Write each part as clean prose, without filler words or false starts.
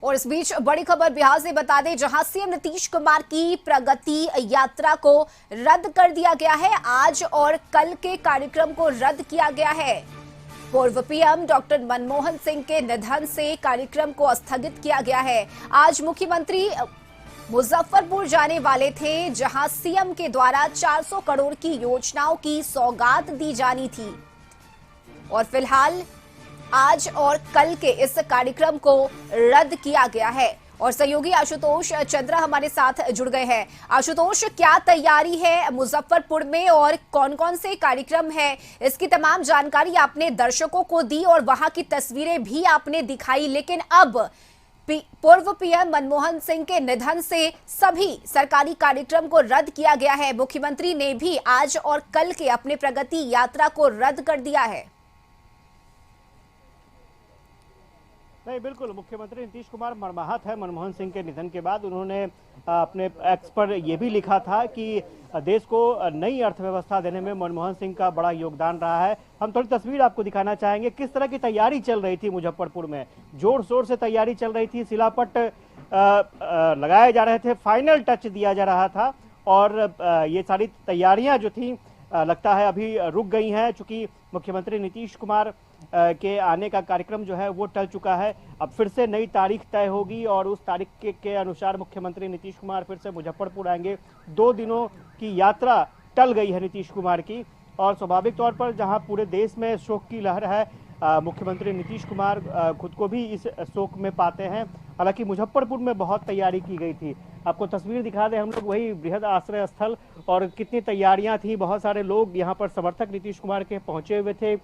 और इस बीच बड़ी खबर बिहार से बता दें, जहां सीएम नीतीश कुमार की प्रगति यात्रा को रद्द कर दिया गया है। आज और कल के कार्यक्रम को रद्द किया गया है। पूर्व पीएम डॉक्टर मनमोहन सिंह के निधन से कार्यक्रम को स्थगित किया गया है। आज मुख्यमंत्री मुजफ्फरपुर जाने वाले थे, जहां सीएम के द्वारा 400 करोड़ की योजनाओं की सौगात दी जानी थी और फिलहाल आज और कल के इस कार्यक्रम को रद्द किया गया है। और सहयोगी आशुतोष चंद्रा हमारे साथ जुड़ गए हैं। आशुतोष, क्या तैयारी है मुजफ्फरपुर में और कौन कौन से कार्यक्रम है, इसकी तमाम जानकारी आपने दर्शकों को दी और वहां की तस्वीरें भी आपने दिखाई, लेकिन अब पूर्व पीएम मनमोहन सिंह के निधन से सभी सरकारी कार्यक्रम को रद्द किया गया है। मुख्यमंत्री ने भी आज और कल के अपने प्रगति यात्रा को रद्द कर दिया है। नहीं, बिल्कुल मुख्यमंत्री नीतीश कुमार मर्माहत है। मनमोहन सिंह के निधन के बाद उन्होंने अपने एक्स पर यह भी लिखा था कि देश को नई अर्थव्यवस्था देने में मनमोहन सिंह का बड़ा योगदान रहा है। हम थोड़ी तस्वीर आपको दिखाना चाहेंगे किस तरह की तैयारी चल रही थी मुजफ्फरपुर में। जोर शोर से तैयारी चल रही थी, शिलापट लगाए जा रहे थे, फाइनल टच दिया जा रहा था और ये सारी तैयारियां जो थी लगता है अभी रुक गई हैं, चूंकि मुख्यमंत्री नीतीश कुमार के आने का कार्यक्रम जो है वो टल चुका है। अब फिर से नई तारीख तय होगी और उस तारीख के अनुसार मुख्यमंत्री नीतीश कुमार फिर से मुजफ्फरपुर आएंगे। 2 दिनों की यात्रा टल गई है नीतीश कुमार की और स्वाभाविक तौर पर जहां पूरे देश में शोक की लहर है, मुख्यमंत्री नीतीश कुमार खुद को भी इस शोक में पाते हैं। हालांकि मुजफ्फरपुर में बहुत तैयारी की गई थी। आपको तस्वीर दिखा दें हम लोग, वही बृहद आश्रय स्थल और कितनी तैयारियां थी। बहुत सारे लोग यहाँ पर समर्थक नीतीश कुमार के पहुंचे हुए थे।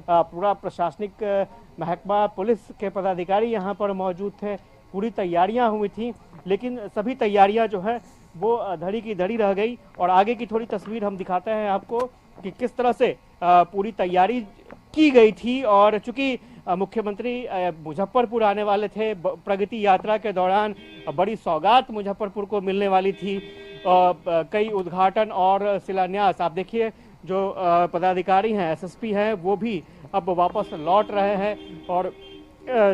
पूरा प्रशासनिक महकमा, पुलिस के पदाधिकारी यहाँ पर मौजूद थे। पूरी तैयारियां हुई थी, लेकिन सभी तैयारियां जो है वो धड़ी की धड़ी रह गई। और आगे की थोड़ी तस्वीर हम दिखाते हैं आपको कि किस तरह से पूरी तैयारी की गई थी। और चूंकि मुख्यमंत्री मुजफ्फरपुर आने वाले थे, प्रगति यात्रा के दौरान बड़ी सौगात मुजफ्फरपुर को मिलने वाली थी। कई उद्घाटन और शिलान्यास, आप देखिए जो पदाधिकारी हैं, एसएसपी हैं, वो भी अब वापस लौट रहे हैं और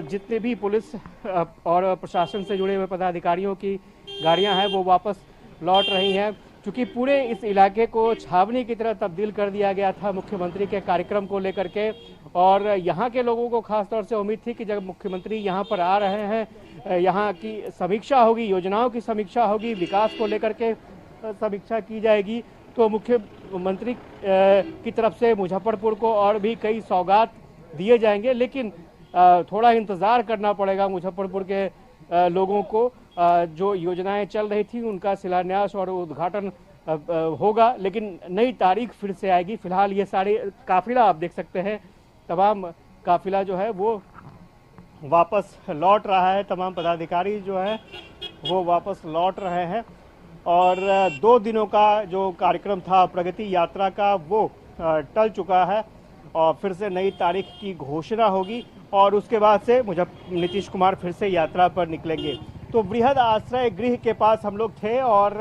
जितने भी पुलिस और प्रशासन से जुड़े हुए पदाधिकारियों की गाड़ियां हैं वो वापस लौट रही हैं। क्योंकि पूरे इस इलाके को छावनी की तरह तब्दील कर दिया गया था मुख्यमंत्री के कार्यक्रम को लेकर के, और यहाँ के लोगों को खासतौर से उम्मीद थी कि जब मुख्यमंत्री यहाँ पर आ रहे हैं, यहाँ की समीक्षा होगी, योजनाओं की समीक्षा होगी, विकास को लेकर के समीक्षा की जाएगी, तो मुख्यमंत्री की तरफ से मुजफ्फरपुर को और भी कई सौगात दिए जाएंगे। लेकिन थोड़ा इंतज़ार करना पड़ेगा मुजफ्फरपुर के लोगों को। जो योजनाएं चल रही थी उनका शिलान्यास और उद्घाटन होगा, लेकिन नई तारीख फिर से आएगी। फिलहाल ये सारे काफिला आप देख सकते हैं, तमाम काफिला जो है वो वापस लौट रहा है। तमाम पदाधिकारी जो है वो वापस लौट रहे हैं और 2 दिनों का जो कार्यक्रम था प्रगति यात्रा का वो टल चुका है और फिर से नई तारीख की घोषणा होगी और उसके बाद से नीतीश कुमार फिर से यात्रा पर निकलेंगे। तो बृहद आश्रय गृह के पास हम लोग थे और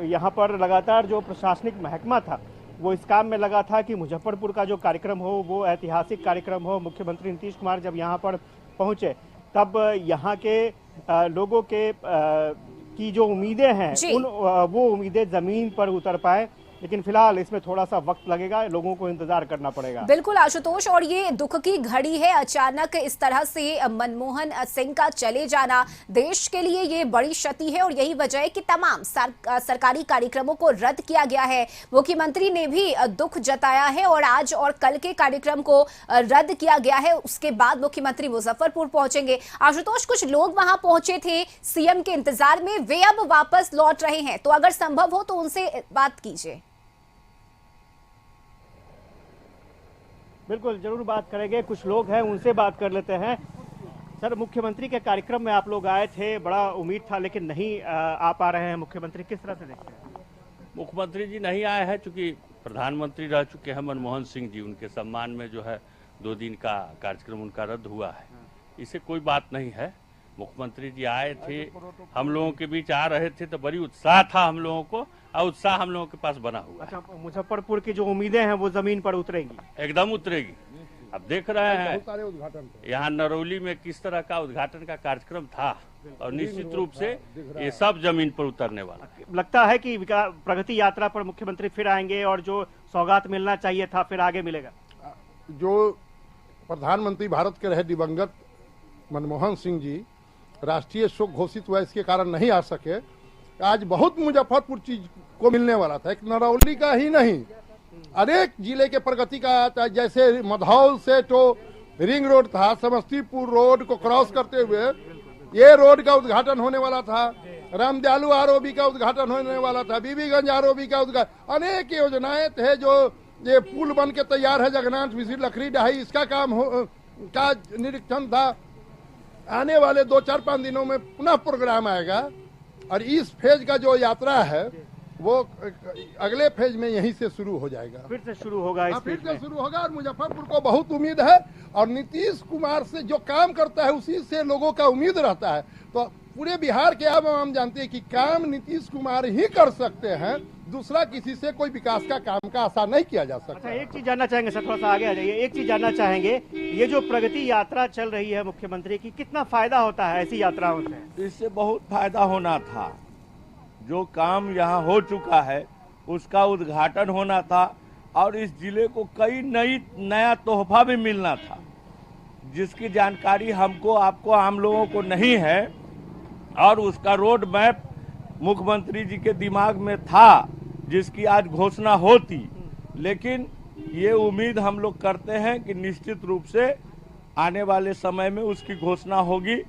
यहाँ पर लगातार जो प्रशासनिक महकमा था वो इस काम में लगा था कि मुजफ्फरपुर का जो कार्यक्रम हो वो ऐतिहासिक कार्यक्रम हो। मुख्यमंत्री नीतीश कुमार जब यहाँ पर पहुँचे तब यहाँ के लोगों के की जो उम्मीदें हैं वो उम्मीदें जमीन पर उतर पाए, लेकिन फिलहाल इसमें थोड़ा सा वक्त लगेगा, लोगों को इंतजार करना पड़ेगा। बिल्कुल आशुतोष, और ये दुख की घड़ी है। अचानक इस तरह से मनमोहन सिंह का चले जाना देश के लिए ये बड़ी क्षति है और यही वजह है कि तमाम सरकारी कार्यक्रमों को रद्द किया गया है। मुख्यमंत्री ने भी दुख जताया है और आज और कल के कार्यक्रम को रद्द किया गया है। उसके बाद मुख्यमंत्री मुजफ्फरपुर पहुंचेंगे। आशुतोष, कुछ लोग वहां पहुंचे थे सीएम के इंतजार में, वे अब वापस लौट रहे हैं, तो अगर संभव हो तो उनसे बात कीजिए। बिल्कुल, जरूर बात करेंगे। कुछ लोग हैं उनसे बात कर लेते हैं। सर, मुख्यमंत्री के कार्यक्रम में आप लोग आए थे, बड़ा उम्मीद था लेकिन नहीं आ पा रहे हैं मुख्यमंत्री, किस तरह से देखते हैं? मुख्यमंत्री जी नहीं आए हैं चूंकि प्रधानमंत्री रह चुके हैं मनमोहन सिंह जी, उनके सम्मान में जो है 2 दिन का कार्यक्रम उनका रद्द हुआ है। इससे कोई बात नहीं है। मुख्यमंत्री जी आए थे, हम लोगों के बीच आ रहे थे तो बड़ी उत्साह था हम लोगों को और उत्साह हम लोगों के पास बना हुआ। अच्छा, मुजफ्फरपुर की जो उम्मीदें हैं वो जमीन पर उतरेंगी? एकदम उतरेगी। अब देख रहे हैं बहुत सारे उद्घाटन थे। यहाँ नरौली में किस तरह का उद्घाटन का कार्यक्रम था और निश्चित रूप से ये सब जमीन पर उतरने वाला। लगता है कि प्रगति यात्रा पर मुख्यमंत्री फिर आएंगे और जो सौगात मिलना चाहिए था फिर आगे मिलेगा। जो प्रधानमंत्री भारत के रहे दिवंगत मनमोहन सिंह जी राष्ट्रीय शोक घोषित हुआ, इसके कारण नहीं आ सके। आज बहुत मुजफ्फरपुर चीज को मिलने वाला था, एक नरौली का ही नहीं अनेक जिले के प्रगति का, जैसे मधौल से तो रिंग रोड था, समस्तीपुर रोड को क्रॉस करते हुए ये रोड का उद्घाटन होने वाला था, रामदयालु आरओबी का उद्घाटन होने वाला था, बीबीगंज आरओबी का उद्घाटन, अनेक योजनाएं थे। जो ये पुल बन के तैयार है जगन्नाथ मिश्र लकड़ी ढाई, इसका काम का निरीक्षण था। आने वाले 2-4-5 दिनों में पुनः प्रोग्राम आएगा और इस फेज का जो यात्रा है वो अगले फेज में यहीं से शुरू हो जाएगा, फिर से शुरू होगा इस फिर फेज से में। शुरू होगा। और मुजफ्फरपुर को बहुत उम्मीद है और नीतीश कुमार से जो काम करता है उसी से लोगों का उम्मीद रहता है। तो पूरे बिहार के अब हम जानते हैं कि काम नीतीश कुमार ही कर सकते हैं, दूसरा किसी से कोई विकास का काम का आशा नहीं किया जा सकता। अच्छा, एक चीज जानना चाहेंगे सर, थोड़ा सा आगे आ जाइए। एक चीज जानना चाहेंगे, ये जो प्रगति यात्रा चल रही है मुख्यमंत्री की, कितना फायदा होता है ऐसी यात्राओं से? इससे बहुत फायदा होना था। जो काम यहाँ हो चुका है उसका उद्घाटन होना था और इस जिले को कई नया तोहफा भी मिलना था, जिसकी जानकारी हमको आपको आम लोगों को नहीं है। और उसका रोड मैप मुख्यमंत्री जी के दिमाग में था, जिसकी आज घोषणा होती। लेकिन ये उम्मीद हम लोग करते हैं कि निश्चित रूप से आने वाले समय में उसकी घोषणा होगी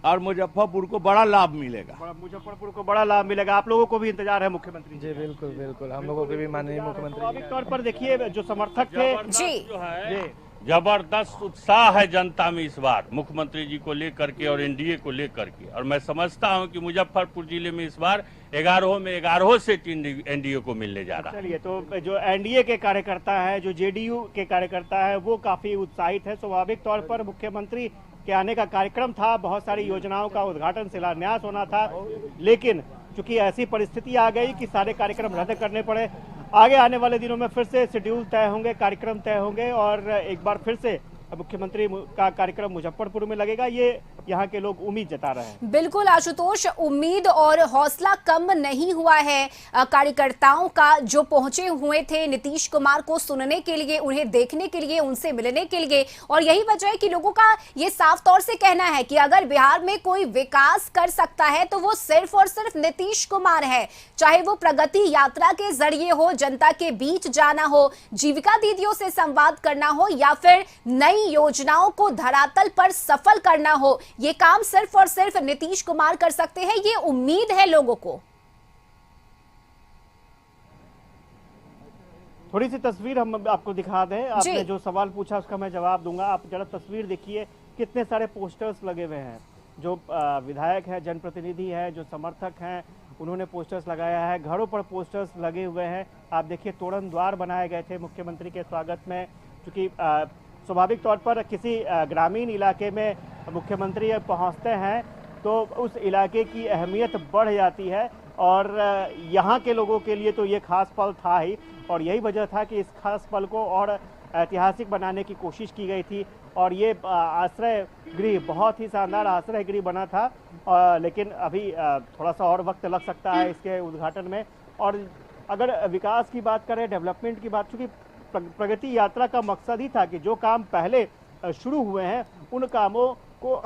और मुजफ्फरपुर को बड़ा लाभ मिलेगा। मुजफ्फरपुर को बड़ा लाभ मिलेगा। आप लोगों को भी इंतजार है मुख्यमंत्री जी? बिल्कुल बिल्कुल, हम लोगों के भी माननीय मुख्यमंत्री स्वाभाविक तौर पर देखिए जो समर्थक थे जी जो है जबरदस्त उत्साह है जनता में इस बार मुख्यमंत्री जी को लेकर के और एनडीए को लेकर के। और मैं समझता हूं कि मुजफ्फरपुर जिले में इस बार 11 में 11 सीट एनडीए को मिलने जा रहा है। चलिए, तो जो एनडीए के कार्यकर्ता है, जो जेडीयू के कार्यकर्ता है, वो काफी उत्साहित है। स्वाभाविक तौर पर मुख्यमंत्री के आने का कार्यक्रम था, बहुत सारी योजनाओं का उद्घाटन शिलान्यास होना था, लेकिन चूंकि ऐसी परिस्थिति आ गई कि सारे कार्यक्रम रद्द करने पड़े। आगे आने वाले दिनों में फिर से शेड्यूल तय होंगे, कार्यक्रम तय होंगे और एक बार फिर से मुख्यमंत्री का कार्यक्रम मुजफ्फरपुर में लगेगा, ये यहाँ के लोग उम्मीद जता रहे हैं। बिल्कुल आशुतोष, उम्मीद और हौसला कम नहीं हुआ है कार्यकर्ताओं का, जो पहुंचे हुए थे नीतीश कुमार को सुनने के लिए, उन्हें देखने के लिए, उनसे मिलने के लिए। और यही वजह है कि लोगों का ये साफ तौर से कहना है कि अगर बिहार में कोई विकास कर सकता है तो वो सिर्फ और सिर्फ नीतीश कुमार है। चाहे वो प्रगति यात्रा के जरिए हो, जनता के बीच जाना हो, जीविका दीदियों से संवाद करना हो, या फिर नई योजनाओं को धरातल पर सफल करना हो, ये काम सिर्फ और सिर्फ नीतीश कुमार कर सकते हैं। ये उम्मीद है लोगों को। थोड़ी सी तस्वीर हम आपको दिखा दें। आपने जो सवाल पूछा उसका मैं जवाब दूंगा। आप जरा तस्वीर देखिए, कितने सारे पोस्टर्स लगे हुए हैं। जो विधायक है, जनप्रतिनिधि है, जो समर्थक हैं, उन्होंने पोस्टर्स लगाया है। घरों पर पोस्टर्स लगे हुए हैं। आप देखिए, तोरण द्वार बनाए गए थे मुख्यमंत्री के स्वागत में, क्योंकि स्वाभाविक तौर पर किसी ग्रामीण इलाके में मुख्यमंत्री पहुंचते हैं तो उस इलाके की अहमियत बढ़ जाती है। और यहाँ के लोगों के लिए तो ये खास पल था ही, और यही वजह था कि इस खास पल को और ऐतिहासिक बनाने की कोशिश की गई थी। और ये आश्रय गृह बहुत ही शानदार आश्रय गृह बना था, लेकिन अभी थोड़ा सा और वक्त लग सकता है इसके उद्घाटन में। और अगर विकास की बात करें, डेवलपमेंट की बात, चूँकि प्रगति यात्रा का मकसद ही था कि जो काम पहले शुरू हुए हैं उन कामों को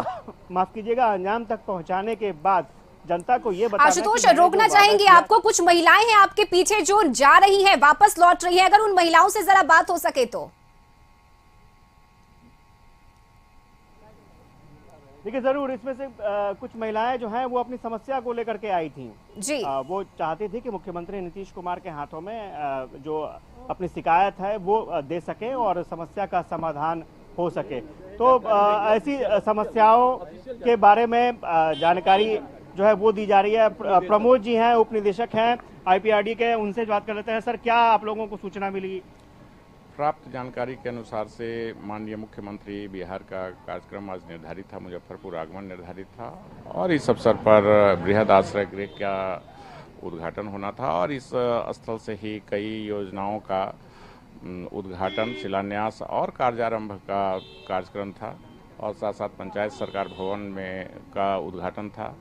माफ कीजिएगा अंजाम तक पहुंचाने के बाद जनता को ये बताना। आशुतोष, रोकना चाहेंगे आपको, कुछ महिलाएं हैं आपके पीछे जो जा रही हैं, वापस लौट रही हैं, अगर उन महिलाओं से जरा बात हो सके तो। देखिए, जरूर इसमें से कुछ महिलाएं जो हैं वो अपनी समस्या को लेकर के आई थी जी। वो चाहती थी कि मुख्यमंत्री नीतीश कुमार के हाथों में जो अपनी शिकायत है वो दे सके और समस्या का समाधान हो सके। तो ऐसी समस्याओं के बारे में जानकारी जो है वो दी जा रही है। प्रमोद जी हैं, उप निदेशक हैं IPRD के, उनसे बात कर लेते हैं। सर, क्या आप लोगों को सूचना मिली? प्राप्त जानकारी के अनुसार से माननीय मुख्यमंत्री बिहार का कार्यक्रम आज निर्धारित था, मुजफ्फरपुर आगमन निर्धारित था और इस अवसर पर बृहद आश्रय गृह का उद्घाटन होना था और इस स्थल से ही कई योजनाओं का उद्घाटन, शिलान्यास और कार्यारंभ का कार्यक्रम था और साथ साथ पंचायत सरकार भवन में का उद्घाटन था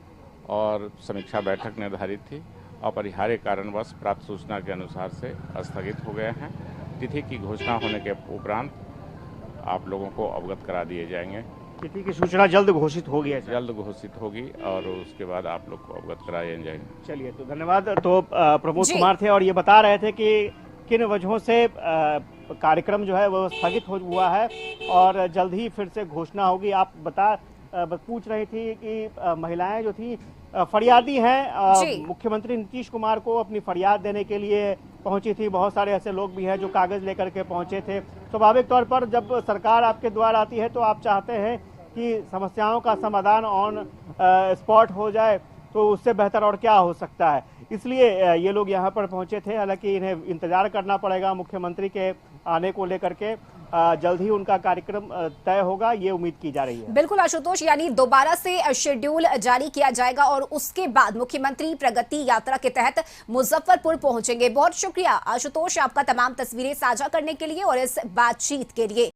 और समीक्षा बैठक निर्धारित थी। अपरिहार्य कारणवश प्राप्त सूचना के अनुसार से स्थगित हो गए हैं। तिथि की घोषणा होने के उपरांत आप लोगों को अवगत करा दिए जाएंगे। तिथि की सूचना जल्द घोषित होगी है? जल्द घोषित होगी और उसके बाद आप लोग को अवगत कराए जाएंगे। चलिए, तो धन्यवाद। तो प्रमोद कुमार थे और ये बता रहे थे कि किन वजहों से कार्यक्रम जो है वो स्थगित हुआ है और जल्द ही फिर से घोषणा होगी। आप पूछ रही थी कि महिलाएं जो थी फरियादी हैं, मुख्यमंत्री नीतीश कुमार को अपनी फरियाद देने के लिए पहुंची थी। बहुत सारे ऐसे लोग भी हैं जो कागज लेकर के पहुंचे थे। स्वाभाविक तौर पर जब सरकार आपके द्वार आती है तो आप चाहते हैं कि समस्याओं का समाधान ऑन स्पॉट हो जाए, तो उससे बेहतर और क्या हो सकता है। इसलिए ये लोग यहाँ पर पहुंचे थे। हालांकि इन्हें इंतजार करना पड़ेगा मुख्यमंत्री के आने को लेकर के। जल्द ही उनका कार्यक्रम तय होगा, ये उम्मीद की जा रही है। बिल्कुल आशुतोष, यानी दोबारा से शेड्यूल जारी किया जाएगा और उसके बाद मुख्यमंत्री प्रगति यात्रा के तहत मुजफ्फरपुर पहुंचेंगे। बहुत शुक्रिया आशुतोष आपका तमाम तस्वीरें साझा करने के लिए और इस बातचीत के लिए।